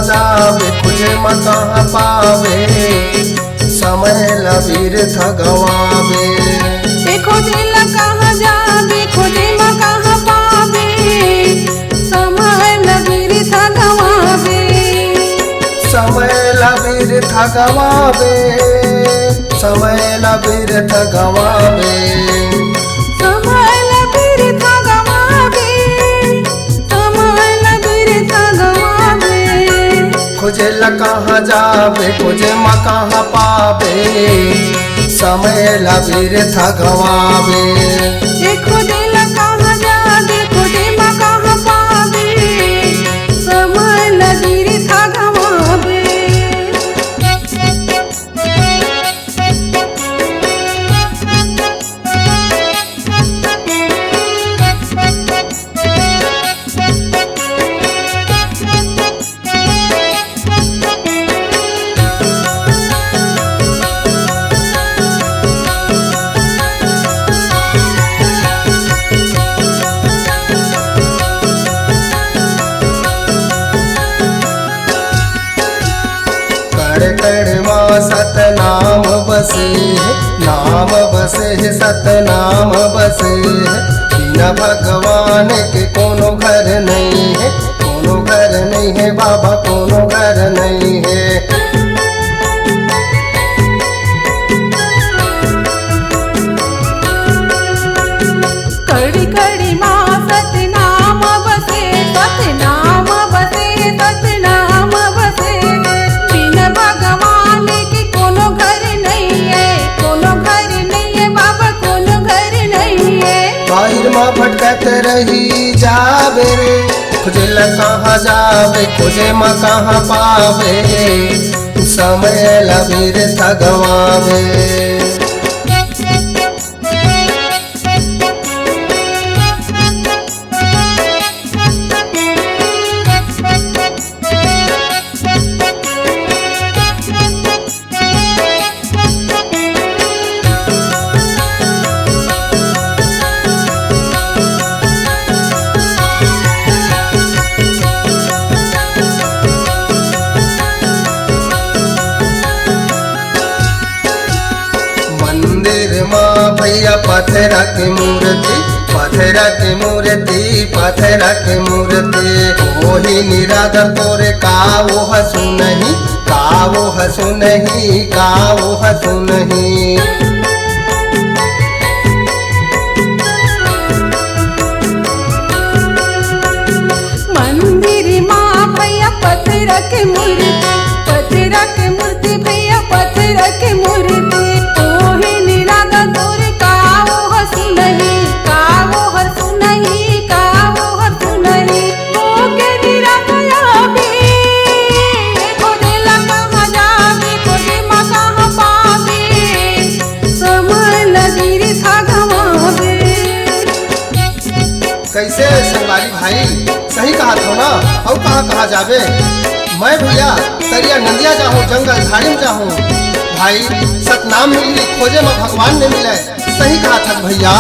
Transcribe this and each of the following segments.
जावे खोजे माँ कहाँ पावे, समय लबीर था गवावे। खोजे ला कहाँ जावे खोजे माँ कहाँ पावे, समय लबीर था गवावे। समय लबीर था गवावे, समय लबीर था गवावे। समय लबीर था गवावे, समय लबीर था गवावे। खोजे ला कहाँ जावे खोजे माँ कहाँ पावे, समय लबीर था गवावे। खोजे ला कहाँ जावे खोजे माँ कहाँ पावे, समय लबीर था गवावे। कड़कड़वा सतनाम बसे, नाम बसे सतनाम बसे। बिना भगवान के कोनो घर नहीं है, कोनो घर नहीं है बाबा, कोनो घर नहीं है। कड़ी कड़ी माँ सतनाम बसे, सतनाम बसे, सतनाम बसे। बिना भगवान के कोनो घर नहीं है, कोनो घर नहीं है बाबा, कोनो घर नहीं है। बाहिर माँ भटकत रही जावे रे, खोजे ला कहाँ जावे खोजे माँ कहाँ पावे, समय लबीर था गवावे। मंदिर माँ भैया पत्थर की मूर्ति, पत्थर की मूर्ति, पत्थर की मूर्ति। वही निराधर तोरे कावो हसु नहीं, कावो हसु नहीं, कावो हसु नहीं। मंदिर माँ भैया पत्थर की मूर्ति, पत्थर की मूर्ति भैया पत्थर की मूर्ति। ओहे निराधा तोरे कावो हसु नहीं, कावो हसु नहीं, कावो हसु नहीं। ओके निराधा आवे, खोजे ला कहाँ जावे खोजे माँ कहाँ पावे, समय लबीर था गवावे। कैसे संगारी भाई सही कहा था ना, और कहाँ जावे। मैं भैया तरिया नंदिया जाहूँ, जंगल झाड़ी में जाहूँ भाई, सतनाम मिली खोजे में भगवान ने मिले। सही कहा था भैया।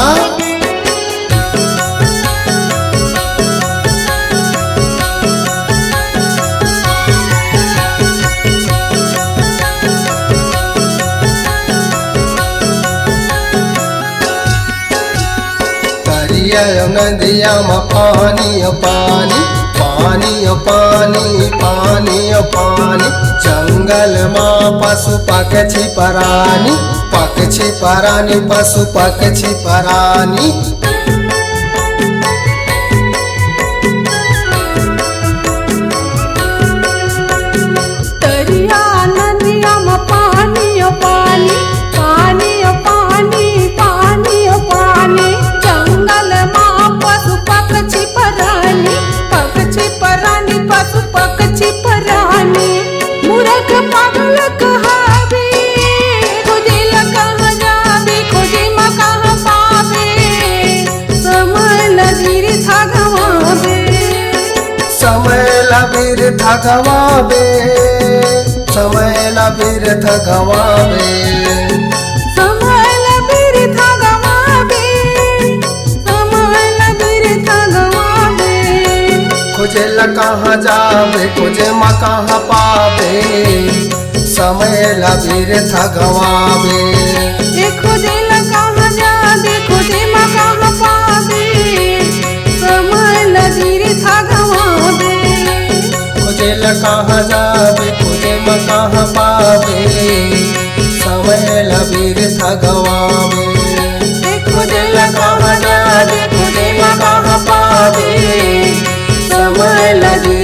तरिया नदिया में पानी पानी, पानी पानी, पानी पानी। जंगल माँ पशु पक्षी परानी, पक्षी परानी, पशु पक्षी परानी। तरिया नदिया में पानी पानी, पानी पानी, पानी पानी। जंगल माँ पशु पक्षी परानी, पक्षी परानी, पशु पक्षी परानी। मूर्ख पागल कहावे, खोजे ला कहाँ जावे खोजे माँ कहाँ पावे, समय लबीर था गवावे। समय लबीर था गवावे, समय लबीर था गवावे। समय लबीर था गवावे, समय लबीर था गवावे। खोजे ला कहाँ जावे खोजे माँ कहाँ पावे समय लबीर था गवावे खोजे ला कहाँ जावे खोजे माँ कहाँ पावे समय लबीर था गवावे खोजे ला कहाँ जावे खोजे माँ कहाँ पावे समय लबीर था गवावे खोजे ला कहाँ जावे खोजे माँ कहाँ पावे समय लबीर